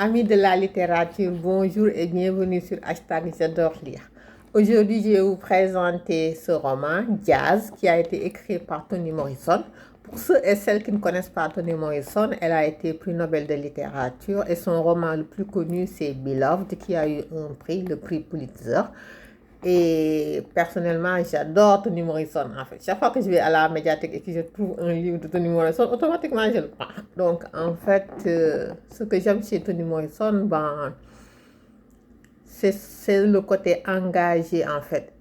Amis de la littérature, bonjour et bienvenue sur hashtag J'adore lire. Aujourd'hui, je vais vous présenter ce roman, Jazz, qui a été écrit par Toni Morrison. Pour ceux et celles qui ne connaissent pas Toni Morrison, elle a été prix Nobel de littérature et son roman le plus connu, c'est Beloved, qui a eu un prix, le prix Pulitzer. Et personnellement, j'adore Toni Morrison. En fait, chaque fois que je vais à la médiathèque et que je trouve un livre de Toni Morrison, automatiquement je le prends. Donc, en fait, ce que j'aime chez Toni Morrison, c'est le côté engagé. En fait,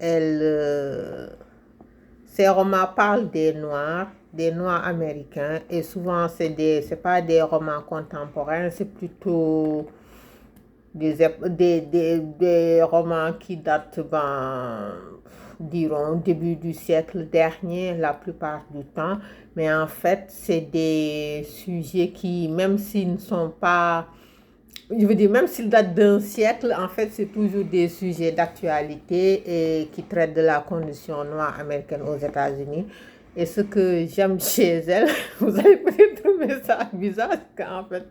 ses romans parlent des Noirs américains, et souvent c'est pas des romans contemporains, c'est plutôt des romans qui datent, dirons, début du siècle dernier, la plupart du temps. Mais en fait, c'est des sujets qui, même s'ils ne sont pas, je veux dire, même s'ils datent d'un siècle, en fait, c'est toujours des sujets d'actualité et qui traitent de la condition noire américaine aux États-Unis. Et ce que j'aime chez elle, vous allez peut-être trouver ça bizarre, qu'en fait,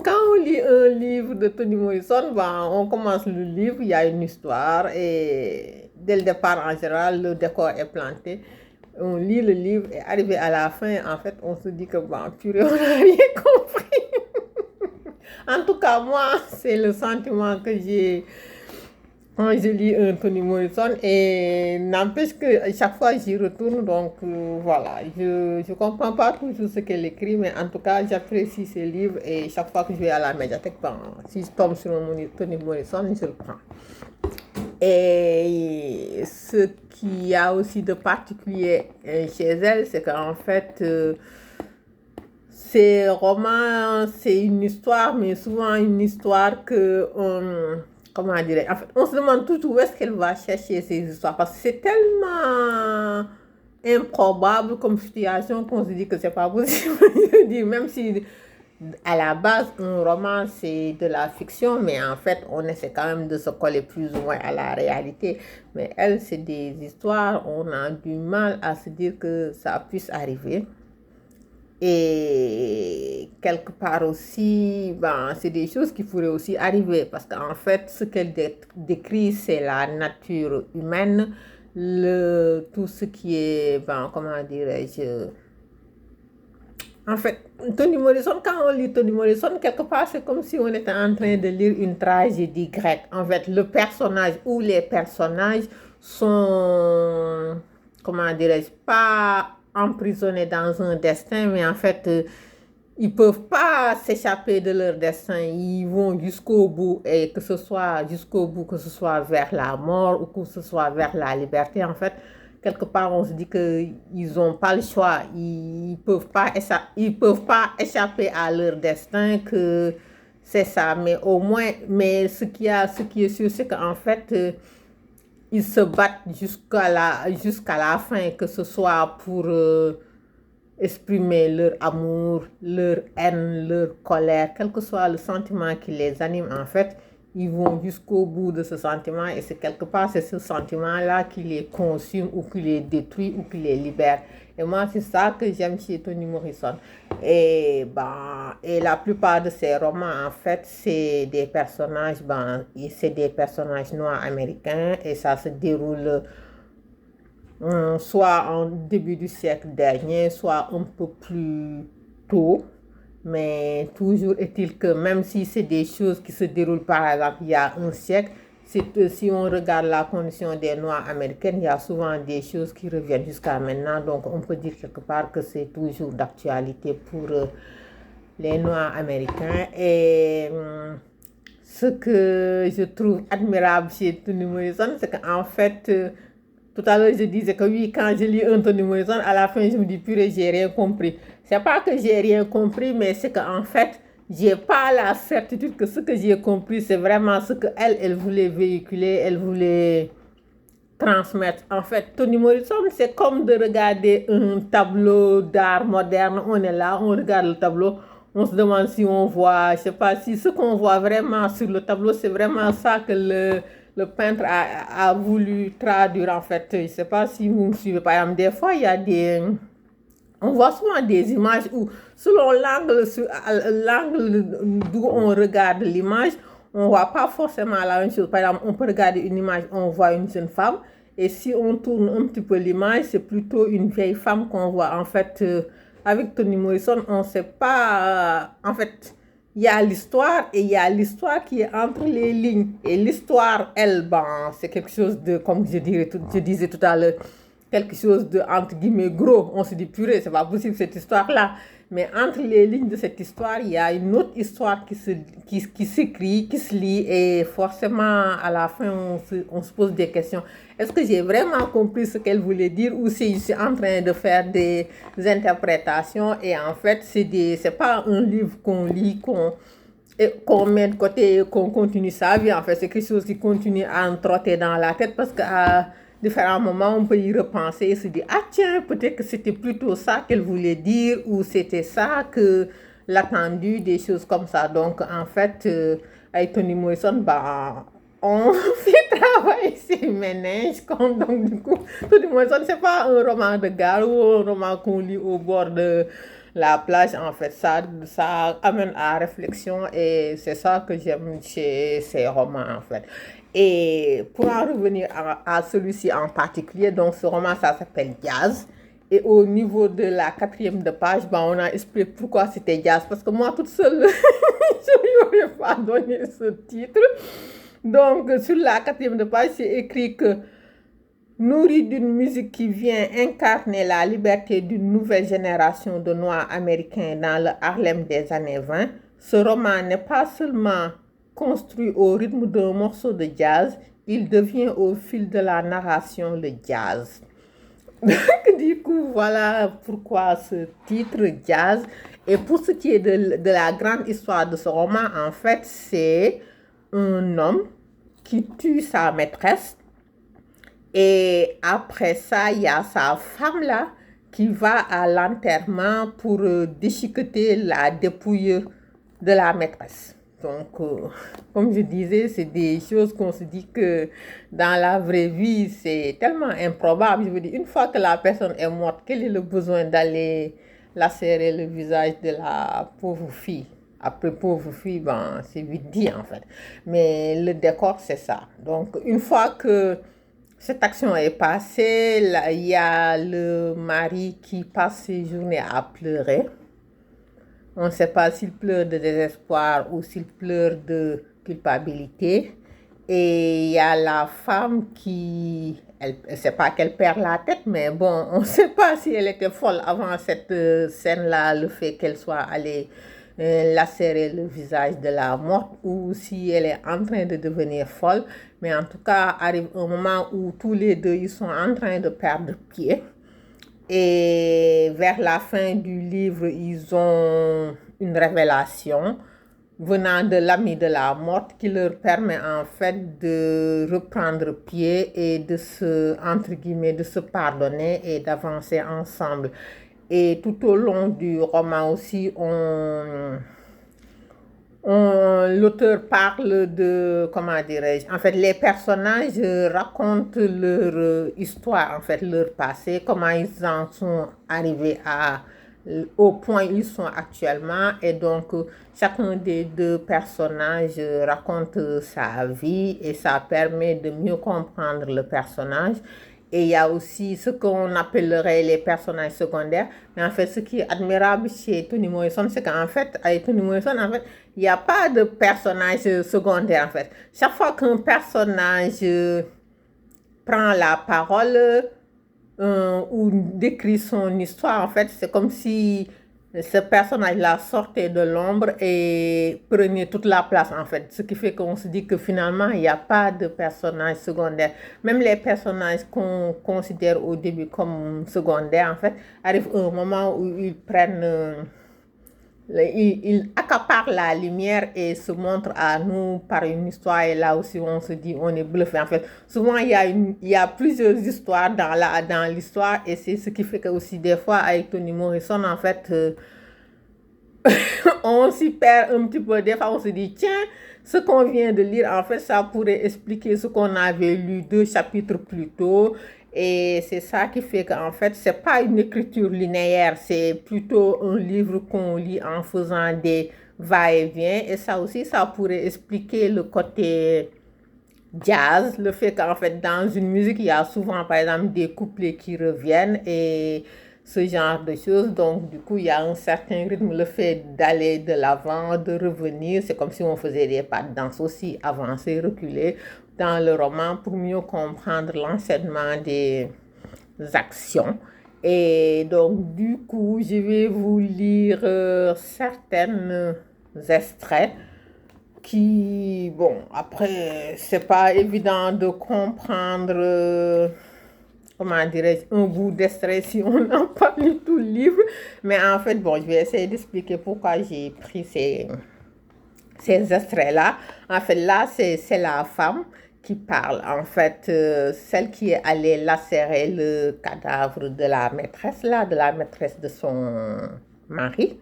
quand on lit un livre de Toni Morrison, on commence le livre, il y a une histoire et dès le départ, en général, le décor est planté. On lit le livre et arrivé à la fin, en fait, on se dit que, purée, on n'a rien compris. En tout cas, moi, c'est le sentiment que j'ai quand je lis un Toni Morrison, et n'empêche que chaque fois j'y retourne, donc voilà, je comprends pas toujours ce qu'elle écrit, mais en tout cas j'apprécie ses livres et chaque fois que je vais à la médiathèque, si je tombe sur un Toni Morrison, je le prends. Et ce qu'il y a aussi de particulier chez elle, c'est qu'en fait, ces romans, c'est une histoire, mais souvent une histoire que comment dire, en fait, on se demande toujours où est-ce qu'elle va chercher ces histoires, parce que c'est tellement improbable comme situation qu'on se dit que c'est pas possible. Je dis, même si à la base un roman c'est de la fiction, mais en fait on essaie quand même de se coller plus ou moins à la réalité. Mais elle, c'est des histoires, on a du mal à se dire que ça puisse arriver. Et quelque part aussi, c'est des choses qui pourraient aussi arriver, parce qu'en fait, ce qu'elle décrit, c'est la nature humaine, tout ce qui est, comment dirais-je, en fait, Toni Morrison, quand on lit Toni Morrison, quelque part, c'est comme si on était en train de lire une tragédie grecque. En fait, le personnage ou les personnages sont, comment dirais-je, pas emprisonnés dans un destin, mais en fait, ils peuvent pas s'échapper de leur destin. Ils vont jusqu'au bout, et que ce soit jusqu'au bout, que ce soit vers la mort ou que ce soit vers la liberté. En fait, quelque part, on se dit qu'ils n'ont pas le choix. Ils peuvent pas échapper à leur destin, que c'est ça. Mais au moins, mais ce qui est sûr, c'est qu'en fait, ils se battent jusqu'à la fin, que ce soit pour exprimer leur amour, leur haine, leur colère, quel que soit le sentiment qui les anime. En fait, ils vont jusqu'au bout de ce sentiment, et c'est quelque part, c'est ce sentiment-là qui les consume ou qui les détruit ou qui les libère. Et moi, c'est ça que j'aime chez Toni Morrison. Et la plupart de ces romans, en fait, c'est des personnages, c'est des personnages noirs américains, et ça se déroule soit en début du siècle dernier, soit un peu plus tôt. Mais toujours est-il que même si c'est des choses qui se déroulent par exemple il y a un siècle, si on regarde la condition des Noirs américaines, il y a souvent des choses qui reviennent jusqu'à maintenant. Donc on peut dire quelque part que c'est toujours d'actualité pour les Noirs américains. Et ce que je trouve admirable chez Toni Morrison, c'est qu'en fait, tout à l'heure, je disais que oui, quand je lis un Toni Morrison, à la fin, je me dis, purée, j'ai rien compris. C'est pas que j'ai rien compris, mais c'est qu'en fait, j'ai pas la certitude que ce que j'ai compris, c'est vraiment ce qu'elle voulait véhiculer, elle voulait transmettre. En fait, Toni Morrison, c'est comme de regarder un tableau d'art moderne. On est là, on regarde le tableau, on se demande si on voit, je sais pas, si ce qu'on voit vraiment sur le tableau, c'est vraiment ça que le peintre a voulu traduire. En fait, je sais pas si vous me suivez. Par exemple, des fois, il y a On voit souvent des images où, selon l'angle d'où on regarde l'image, on ne voit pas forcément la même chose. Par exemple, on peut regarder une image, on voit une jeune femme. Et si on tourne un petit peu l'image, c'est plutôt une vieille femme qu'on voit. En fait, avec Toni Morrison, on ne sait pas... en fait, il y a l'histoire et il y a l'histoire qui est entre les lignes. Et l'histoire, elle, ben, c'est quelque chose de, comme je disais tout à l'heure, quelque chose de, entre guillemets, gros. On se dit, purée, c'est pas possible cette histoire-là. Mais entre les lignes de cette histoire, il y a une autre histoire qui s'écrit, qui se lit. Et forcément, à la fin, on se pose des questions. Est-ce que j'ai vraiment compris ce qu'elle voulait dire ou si je suis en train de faire des interprétations? Et en fait, c'est pas un livre qu'on lit, qu'on met de côté et qu'on continue sa vie. En fait, c'est quelque chose qui continue à en trotter dans la tête parce qu'à différents moments, on peut y repenser et se dire, ah tiens, peut-être que c'était plutôt ça qu'elle voulait dire ou c'était ça que l'attendu, des choses comme ça. Donc, en fait, avec Toni Morrison, bah, on fait travailler ses ménages. Donc, du coup, Toni Morrison, c'est pas un roman de gare ou un roman qu'on lit au bord de la plage. En fait, ça amène à réflexion et c'est ça que j'aime chez ces romans, en fait. Et pour en revenir à celui-ci en particulier, donc ce roman, ça s'appelle Jazz. Et au niveau de la 4e de page, ben, on a expliqué pourquoi c'était Jazz. Parce que moi, toute seule, je n'aurais pas donné ce titre. Donc, sur la 4e de page, c'est écrit que nourri d'une musique qui vient incarner la liberté d'une nouvelle génération de Noirs américains dans le Harlem des années 20, ce roman n'est pas seulement construit au rythme d'un morceau de jazz, il devient au fil de la narration le jazz. Donc, du coup, voilà pourquoi ce titre Jazz. Et pour ce qui est de la grande histoire de ce roman, en fait, c'est un homme qui tue sa maîtresse. Et après ça, il y a sa femme là qui va à l'enterrement pour déchiqueter la dépouille de la maîtresse. Donc, comme je disais, c'est des choses qu'on se dit que dans la vraie vie, c'est tellement improbable. Je veux dire, une fois que la personne est morte, quel est le besoin d'aller lacérer le visage de la pauvre fille? Après, pauvre fille, ben, c'est vite dit en fait. Mais le décor, c'est ça. Donc, une fois que cette action est passée, là, il y a le mari qui passe ses journées à pleurer. On ne sait pas s'il pleure de désespoir ou s'il pleure de culpabilité. Et il y a la femme qui, elle ne sait pas qu'elle perd la tête, mais bon, on ne sait pas si elle était folle avant cette scène-là, le fait qu'elle soit allée lacérer le visage de la morte ou si elle est en train de devenir folle. Mais en tout cas, arrive un moment où tous les deux, ils sont en train de perdre pied. Et vers la fin du livre, ils ont une révélation venant de l'ami de la morte qui leur permet en fait de reprendre pied et de entre guillemets, de se pardonner et d'avancer ensemble. Et tout au long du roman aussi, l'auteur parle de, comment dirais-je, en fait, les personnages racontent leur histoire, en fait, leur passé, comment ils en sont arrivés au point où ils sont actuellement. Et donc, chacun des deux personnages raconte sa vie et ça permet de mieux comprendre le personnage. Et il y a aussi ce qu'on appellerait les personnages secondaires. Mais en fait, ce qui est admirable chez Toni Morrison, c'est qu'en fait, avec Toni Morrison, en fait, il n'y a pas de personnage secondaire, en fait. Chaque fois qu'un personnage prend la parole ou décrit son histoire, en fait, c'est comme si ce personnage-là sortait de l'ombre et prenait toute la place, en fait. Ce qui fait qu'on se dit que finalement, il n'y a pas de personnage secondaire. Même les personnages qu'on considère au début comme secondaires, en fait, arrivent à un moment où ils prennent... il accapare la lumière et se montre à nous par une histoire. Et là aussi, on se dit, on est bluffé. En fait, souvent, il y a plusieurs histoires dans l'histoire. Et c'est ce qui fait que aussi, des fois, avec Toni Morrison, en fait, on s'y perd un petit peu. Des fois, on se dit, tiens, ce qu'on vient de lire, en fait, ça pourrait expliquer ce qu'on avait lu 2 chapitres plus tôt. Et c'est ça qui fait qu'en fait, c'est pas une écriture linéaire, c'est plutôt un livre qu'on lit en faisant des va-et-vient. Et ça aussi, ça pourrait expliquer le côté jazz, le fait qu'en fait, dans une musique, il y a souvent, par exemple, des couplets qui reviennent et ce genre de choses. Donc, du coup, il y a un certain rythme, le fait d'aller de l'avant, de revenir. C'est comme si on faisait des pas de danse aussi, avancer, reculer dans le roman pour mieux comprendre l'enseignement des actions. Et donc, du coup, je vais vous lire certains extraits qui, bon, après, c'est pas évident de comprendre, comment dirais-je, un bout d'extrait si on n'a pas lu tout le livre. Mais en fait, bon, je vais essayer d'expliquer pourquoi j'ai pris ces extraits-là. En fait, là, c'est la femme qui parle. En fait, celle qui est allée lacérer le cadavre de la maîtresse, là, de la maîtresse de son mari.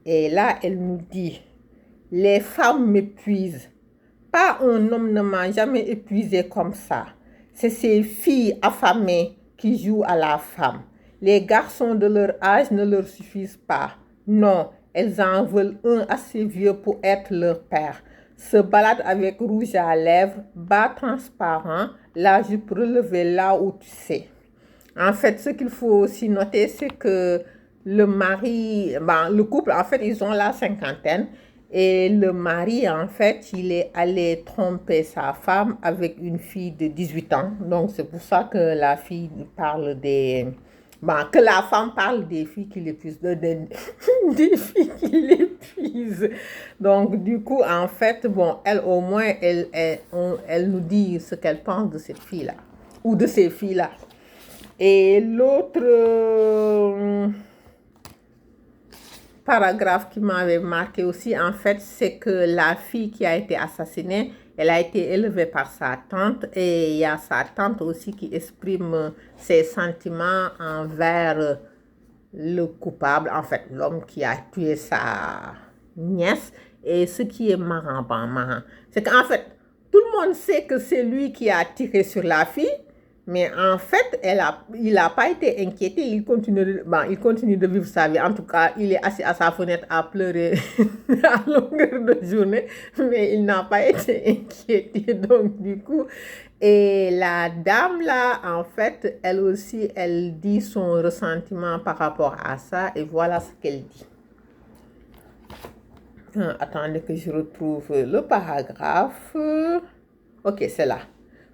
Et là, elle nous dit, les femmes m'épuisent. Pas un homme ne m'a jamais épuisé comme ça. C'est ces filles affamées qui jouent à la femme. Les garçons de leur âge ne leur suffisent pas. Non, elles en veulent un assez vieux pour être leur père. Se balade avec rouge à lèvres, bas transparent, la jupe relevée là où tu sais. En fait, ce qu'il faut aussi noter, c'est que le mari, le couple, en fait, ils ont la cinquantaine. Et le mari, en fait, il est allé tromper sa femme avec une fille de 18 ans. Donc, c'est pour ça que la fille parle que la femme parle des filles qui l'épuisent, des filles qui l'épuisent. Donc, du coup, en fait, bon, elle, au moins, elle nous dit ce qu'elle pense de cette fille-là, ou de ces filles-là. Et l'autre paragraphe qui m'avait marqué aussi, en fait, c'est que la fille qui a été assassinée, elle a été élevée par sa tante et il y a sa tante aussi qui exprime ses sentiments envers le coupable, en fait, l'homme qui a tué sa nièce. Et ce qui est marrant, c'est qu'en fait, tout le monde sait que c'est lui qui a tiré sur la fille. Mais en fait, il n'a pas été inquiété, il continue de vivre sa vie. En tout cas, il est assis à sa fenêtre à pleurer à longueur de journée, mais il n'a pas été inquiété. Donc, du coup, et la dame là, en fait, elle aussi, elle dit son ressentiment par rapport à ça, et voilà ce qu'elle dit. Attendez que je retrouve le paragraphe. Ok, c'est là.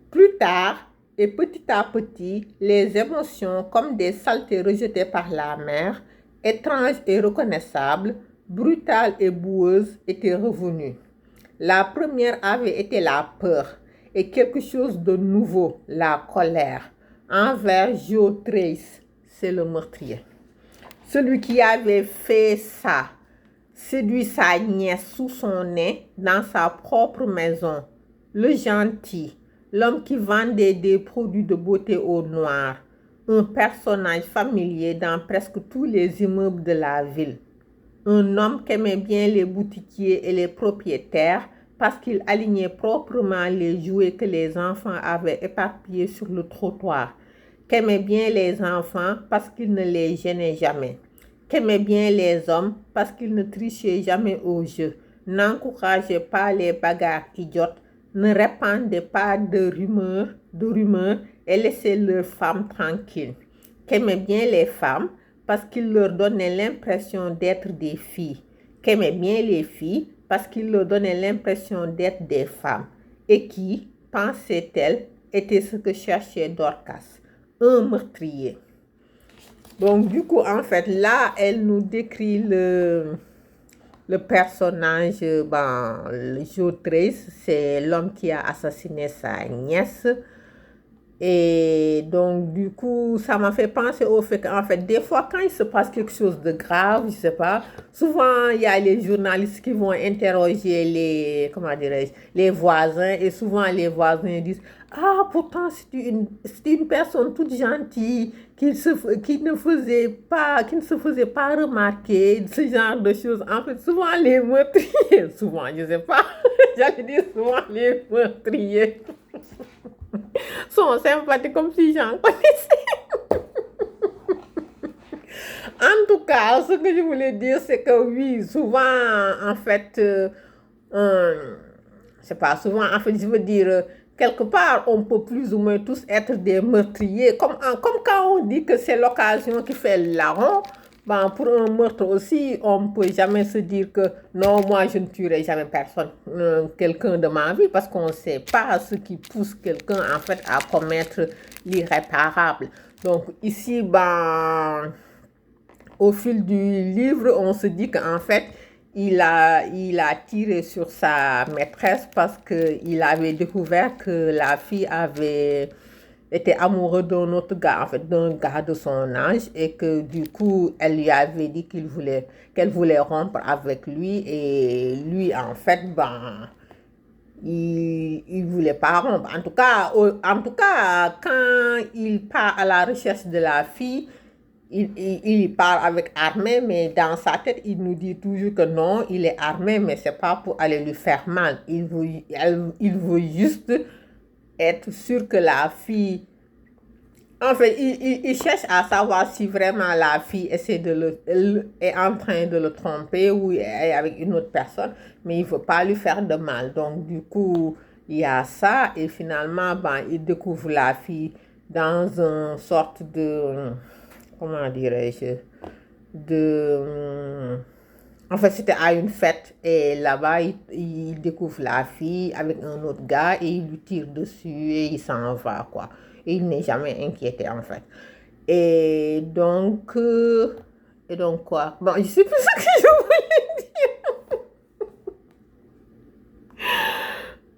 Plus tard, et petit à petit, les émotions, comme des saletés rejetées par la mer, étranges et reconnaissables, brutales et boueuses, étaient revenues. La première avait été la peur et quelque chose de nouveau, la colère, envers Joe Trace, c'est le meurtrier. Celui qui avait fait ça, séduit sa nièce sous son nez dans sa propre maison, le gentil, l'homme qui vendait des produits de beauté au noir, un personnage familier dans presque tous les immeubles de la ville. Un homme qu'aimaient bien les boutiquiers et les propriétaires parce qu'il alignait proprement les jouets que les enfants avaient éparpillés sur le trottoir. Qu'aimaient bien les enfants parce qu'il ne les gênait jamais. Qu'aimaient bien les hommes parce qu'il ne trichait jamais au jeu, n'encourageait pas les bagarres idiotes, ne répandait pas de rumeurs et laissait leurs femmes tranquilles. Qu'aimaient bien les femmes parce qu'il leur donnait l'impression d'être des filles. Qu'aimaient bien les filles parce qu'il leur donnait l'impression d'être des femmes. Et qui, pensait-elle, était ce que cherchait Dorcas, un meurtrier. Donc du coup, en fait, là, elle nous décrit le personnage, le Joe Trace, c'est l'homme qui a assassiné sa nièce. Et donc, du coup, ça m'a fait penser au fait qu'en fait, des fois, quand il se passe quelque chose de grave, je sais pas, souvent, il y a les journalistes qui vont interroger les voisins, et souvent, les voisins disent, ah, pourtant, c'est une personne toute gentille, qui ne se faisait pas remarquer, ce genre de choses. En fait, souvent, les meurtriers, souvent, je sais pas, j'allais dire souvent les meurtriers. sont sympathiques comme si j'en connaissais. En tout cas, ce que je voulais dire, c'est que oui, souvent, en fait, je sais pas, souvent, en fait, je veux dire, quelque part, on peut plus ou moins tous être des meurtriers. Comme quand on dit que c'est l'occasion qui fait le larron, ben, pour un meurtre aussi, on ne peut jamais se dire que non, moi, je ne tuerai jamais personne, quelqu'un de ma vie, parce qu'on ne sait pas ce qui pousse quelqu'un, en fait, à commettre l'irréparable. Donc, ici, ben, au fil du livre, on se dit qu'en fait, il a tiré sur sa maîtresse parce qu'il avait découvert que la fille avait été amoureuse d'un autre gars, en fait, d'un gars de son âge, et que du coup, elle lui avait dit qu'elle voulait rompre avec lui, et lui, en fait, ben, il voulait pas rompre. En tout cas, quand il part à la recherche de la fille, il parle avec armée, mais dans sa tête, il nous dit toujours que non, il est armé, mais c'est pas pour aller lui faire mal. Il veut juste être sûr que la fille... En fait, il cherche à savoir si vraiment la fille est en train de le tromper ou est avec une autre personne, mais il ne veut pas lui faire de mal. Donc, du coup, il y a ça, et finalement, ben, il découvre la fille dans une sorte de... Comment dirais-je, de... En fait, c'était à une fête et là-bas, il découvre la fille avec un autre gars et il lui tire dessus et il s'en va, quoi. Et il n'est jamais inquiété, en fait. Et donc, quoi? Bon, je sais plus ce que je voulais dire.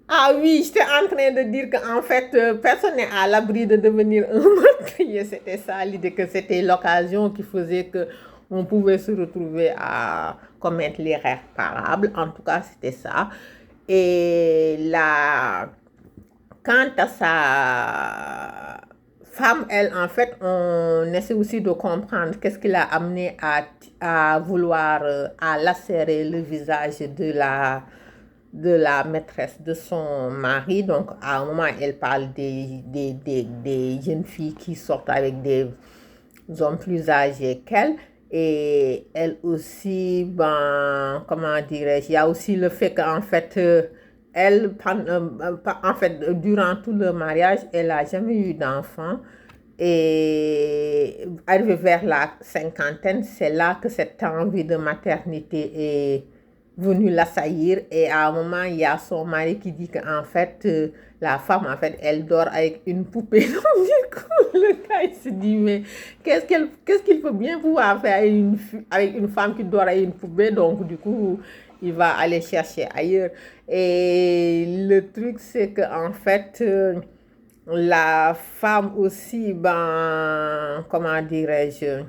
Ah oui, j'étais en train de dire qu'en fait, personne n'est à l'abri de devenir un meurtrier. C'était ça l'idée, que c'était l'occasion qui faisait que on pouvait se retrouver à commettre l'irréparable. En tout cas, c'était ça. Et là, quant à sa femme, elle, en fait, on essaie aussi de comprendre qu'est-ce qui l'a amené à vouloir à lacérer le visage de la maîtresse de son mari. Donc, à un moment, elle parle des jeunes filles qui sortent avec des hommes plus âgés qu'elle. Et elle aussi, ben, comment dirais-je, il y a aussi le fait qu'en fait, elle, en fait, durant tout le mariage, elle n'a jamais eu d'enfant. Et arrivée vers la cinquantaine, c'est là que cette envie de maternité est venue l'assaillir. Et à un moment, il y a son mari qui dit qu'en fait, la femme, en fait, elle dort avec une poupée. Donc, du coup, le gars, il se dit, mais qu'est-ce qu'il peut bien pouvoir faire avec une femme qui dort avec une poupée? Donc, du coup, il va aller chercher ailleurs. Et le truc, c'est qu'en fait, la femme aussi, ben, comment dirais-je,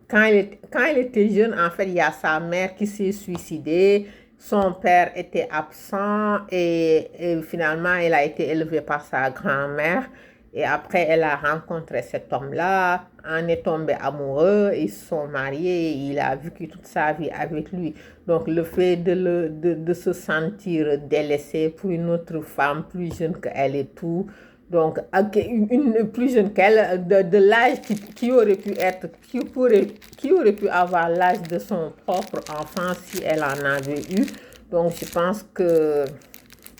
quand elle était jeune, en fait, il y a sa mère qui s'est suicidée, son père était absent et finalement, elle a été élevée par sa grand-mère. Et après, elle a rencontré cet homme-là, en est tombé amoureux, ils se sont mariés, il a vécu toute sa vie avec lui. Donc, le fait de se sentir délaissé pour une autre femme plus jeune qu'elle et tout, donc une plus jeune qu'elle, de l'âge qui aurait pu être, qui aurait pu avoir l'âge de son propre enfant si elle en avait eu. Donc, je pense que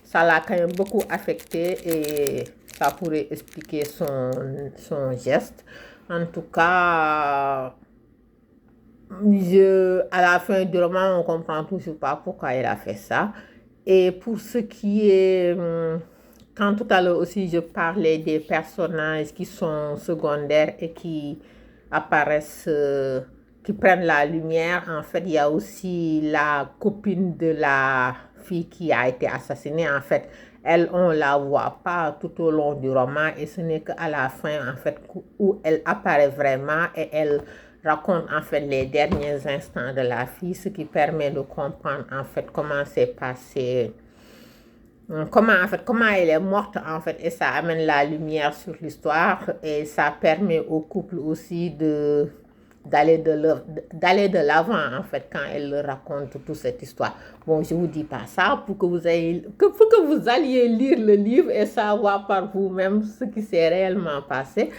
ça l'a quand même beaucoup affecté et ça pourrait expliquer son geste. En tout cas, à la fin du roman, on ne comprend toujours pas pourquoi elle a fait ça. Et pour ce qui est... Quand tout à l'heure aussi, je parlais des personnages qui sont secondaires et qui apparaissent, qui prennent la lumière. En fait, il y a aussi la copine de la fille qui a été assassinée. En fait, elle, on ne la voit pas tout au long du roman et ce n'est qu'à la fin, en fait, où elle apparaît vraiment et elle raconte, en fait, les derniers instants de la fille, ce qui permet de comprendre, en fait, comment s'est passé... Comment elle est morte, en fait, et ça amène la lumière sur l'histoire et ça permet au couple aussi d'aller de l'avant, en fait, quand elle raconte toute cette histoire. Bon, je ne vous dis pas ça pour que pour que vous alliez lire le livre et savoir par vous-même ce qui s'est réellement passé.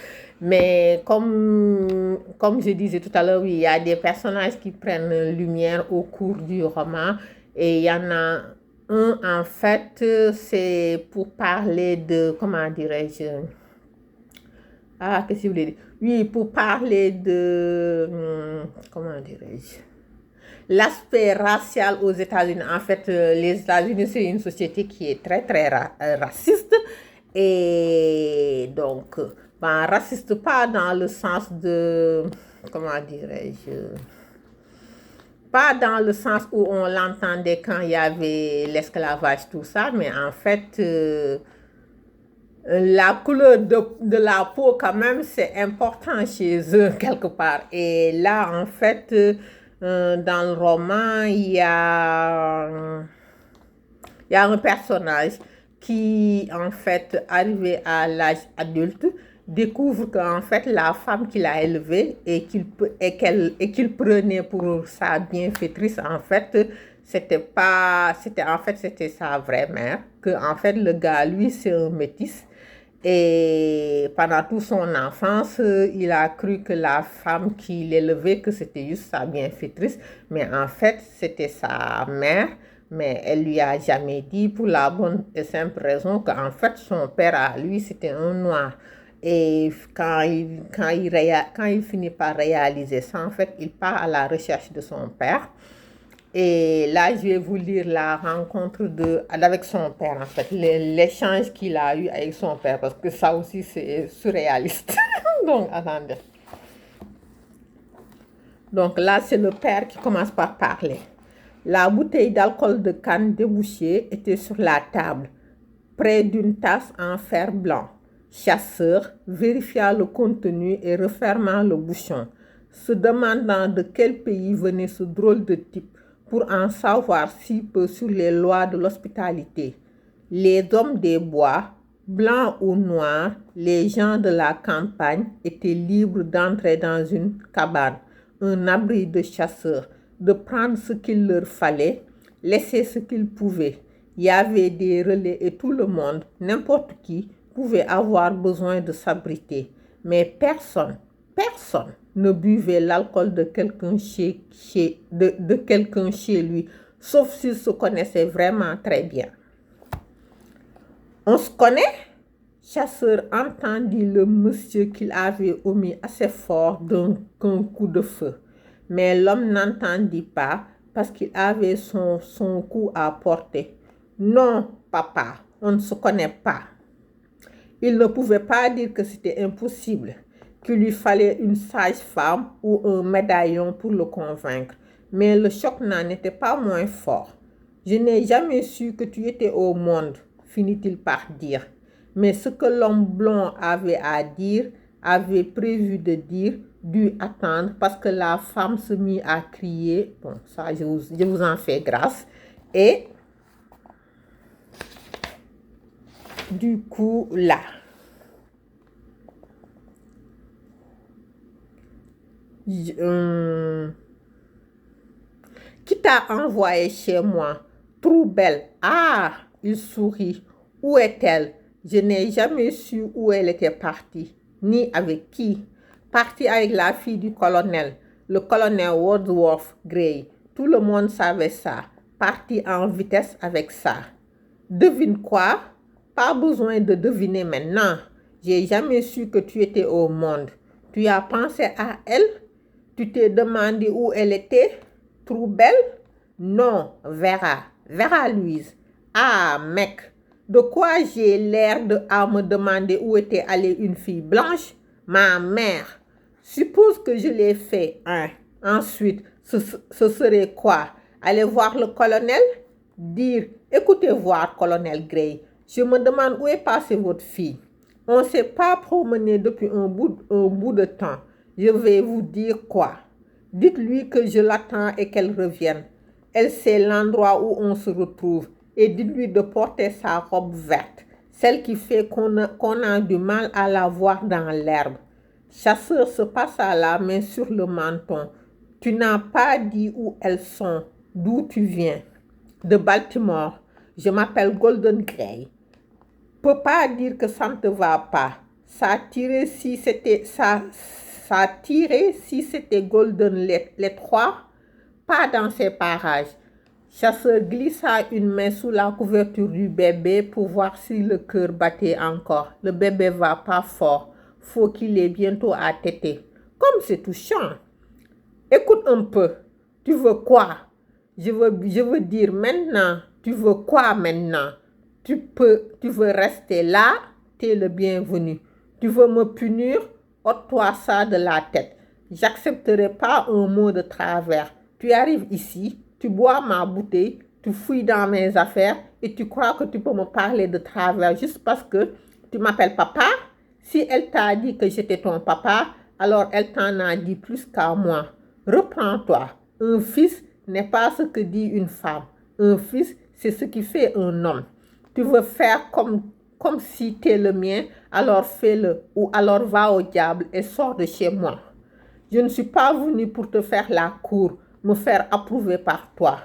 Mais comme je disais tout à l'heure, oui, il y a des personnages qui prennent lumière au cours du roman et il y en a un, en fait, c'est pour parler de, comment dirais-je, qu'est-ce que vous voulez dire? Oui, pour parler de, comment dirais-je, l'aspect racial aux États-Unis. En fait, les États-Unis, c'est une société qui est très, très raciste. Et donc, raciste pas dans le sens de, comment dirais-je, pas dans le sens où on l'entendait quand il y avait l'esclavage, tout ça, mais en fait, la couleur de la peau, quand même, c'est important chez eux, quelque part. Et là, en fait, dans le roman, il y a un personnage qui, en fait, arrivé à l'âge adulte, découvre qu'en fait, la femme qu'il a élevée et qu'il prenait pour sa bienfaitrice, en fait, c'était sa vraie mère. Que, en fait, le gars, lui, c'est un métis. Et pendant toute son enfance, il a cru que la femme qui l'élevait, que c'était juste sa bienfaitrice. Mais en fait, c'était sa mère. Mais elle lui a jamais dit, pour la bonne et simple raison qu'en fait, son père à lui, c'était un noir. Et quand il finit par réaliser ça, en fait, il part à la recherche de son père. Et là, je vais vous lire la rencontre avec son père, en fait, l'échange qu'il a eu avec son père, parce que ça aussi, c'est surréaliste. Donc, attendez. Donc là, c'est le père qui commence par parler. La bouteille d'alcool de canne débouchée était sur la table, près d'une tasse en fer blanc. Chasseur vérifia le contenu et refermant le bouchon, se demandant de quel pays venait ce drôle de type pour en savoir si peu sur les lois de l'hospitalité. Les hommes des bois, blancs ou noirs, les gens de la campagne étaient libres d'entrer dans une cabane, un abri de chasseurs, de prendre ce qu'il leur fallait, laisser ce qu'ils pouvaient. Il y avait des relais et tout le monde, n'importe qui, pouvait avoir besoin de s'abriter. Mais personne ne buvait l'alcool de quelqu'un quelqu'un chez lui, sauf s'il se connaissait vraiment très bien. On se connaît? Chasseur entendit le monsieur qu'il avait omis assez fort d'un coup de feu. Mais l'homme n'entendit pas parce qu'il avait son coup à porter. Non, papa, on ne se connaît pas. Il ne pouvait pas dire que c'était impossible, qu'il lui fallait une sage-femme ou un médaillon pour le convaincre. Mais le choc n'en était pas moins fort. Je n'ai jamais su que tu étais au monde, finit-il par dire. Mais ce que l'homme blond avait à dire, avait prévu de dire, dut attendre parce que la femme se mit à crier. Bon, ça, je vous en fais grâce. Et du coup, là, qui t'a envoyé chez moi? Trop belle. Ah, il sourit. Où est-elle? Je n'ai jamais su où elle était partie, ni avec qui. Partie avec la fille du colonel, le colonel Wadsworth Gray. Tout le monde savait ça. Partie en vitesse avec ça. Devine quoi? Pas besoin de deviner maintenant. J'ai jamais su que tu étais au monde. Tu as pensé à elle? Tu t'es demandé où elle était? Trop belle? Non, Vera. Vera Louise. Ah, mec. De quoi j'ai l'air à me demander où était allée une fille blanche? Ma mère. Suppose que je l'ai fait. Ensuite, ce serait quoi? Aller voir le colonel? Dire, écoutez voir, colonel Gray, je me demande où est passée votre fille. On ne s'est pas promené depuis un bout de temps. Je vais vous dire quoi? Dites-lui que je l'attends et qu'elle revienne. Elle sait l'endroit où on se retrouve. Et dites-lui de porter sa robe verte, celle qui fait qu'on a du mal à la voir dans l'herbe. Chasseur se passa la main sur le menton. Tu n'as pas dit où elles sont, d'où tu viens. De Baltimore. Je m'appelle Golden Gray. Peux pas dire que ça ne te va pas. Ça tirait si c'était Golden les trois, pas dans ces parages. Chasseur glissa une main sous la couverture du bébé pour voir si le cœur battait encore. Le bébé va pas fort. Faut qu'il ait bientôt à téter. Comme c'est touchant. Écoute un peu. Tu veux quoi? Je veux dire maintenant. Tu veux quoi maintenant? Tu veux rester là? T'es le bienvenu. Tu veux me punir? Ôte-toi ça de la tête. J'accepterai pas un mot de travers. Tu arrives ici, tu bois ma bouteille, tu fouilles dans mes affaires et tu crois que tu peux me parler de travers juste parce que tu m'appelles papa? Si elle t'a dit que j'étais ton papa, alors elle t'en a dit plus qu'à moi. Reprends-toi. Un fils n'est pas ce que dit une femme. Un fils, c'est ce qui fait un homme. Tu veux faire comme si t'es le mien, alors fais-le, ou alors va au diable et sors de chez moi. Je ne suis pas venu pour te faire la cour, me faire approuver par toi.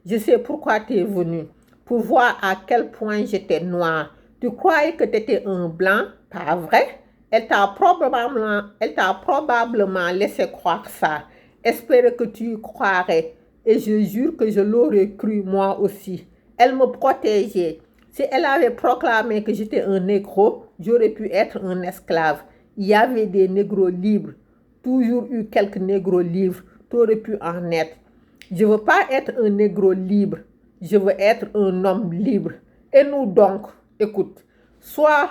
Je sais pourquoi tu es venu, pour voir à quel point j'étais noire. Tu croyais que tu étais un blanc, pas vrai? Elle t'a probablement laissé croire ça. Espérais que tu y croirais. Et je jure que je l'aurais cru moi aussi. Elle me protégeait. Si elle avait proclamé que j'étais un négro, j'aurais pu être un esclave. Il y avait des négros libres. Toujours eu quelques négros libres. Tu aurais pu en être. Je ne veux pas être un négro libre. Je veux être un homme libre. Et nous donc, écoute, sois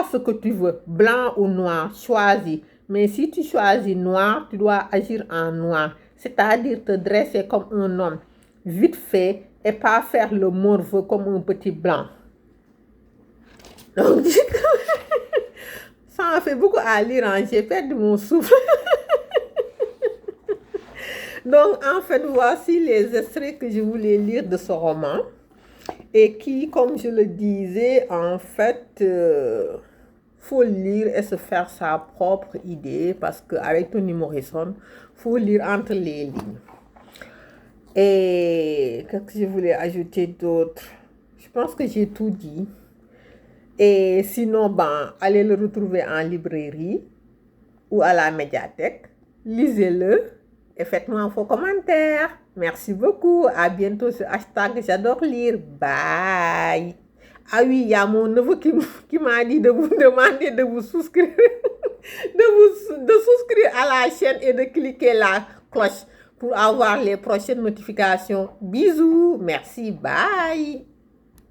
ce que tu veux, blanc ou noir, choisis. Mais si tu choisis noir, tu dois agir en noir. C'est-à-dire te dresser comme un homme, vite fait, et pas faire le morveux comme un petit blanc. Donc, ça en fait beaucoup à lire, hein? J'ai perdu mon souffle. Donc, en fait, voici les extraits que je voulais lire de ce roman. Et qui, comme je le disais, en fait, faut lire et se faire sa propre idée parce qu'avec Toni Morrison, faut lire entre les lignes. Et qu'est-ce que je voulais ajouter d'autre? Je pense que j'ai tout dit. Et sinon, allez le retrouver en librairie ou à la médiathèque. Lisez-le et faites-moi vos commentaires. Merci beaucoup. À bientôt sur hashtag j'adore lire. Bye. Ah oui, il y a mon neveu qui m'a dit de vous demander de vous souscrire, de souscrire à la chaîne et de cliquer la cloche pour avoir les prochaines notifications. Bisous. Merci. Bye.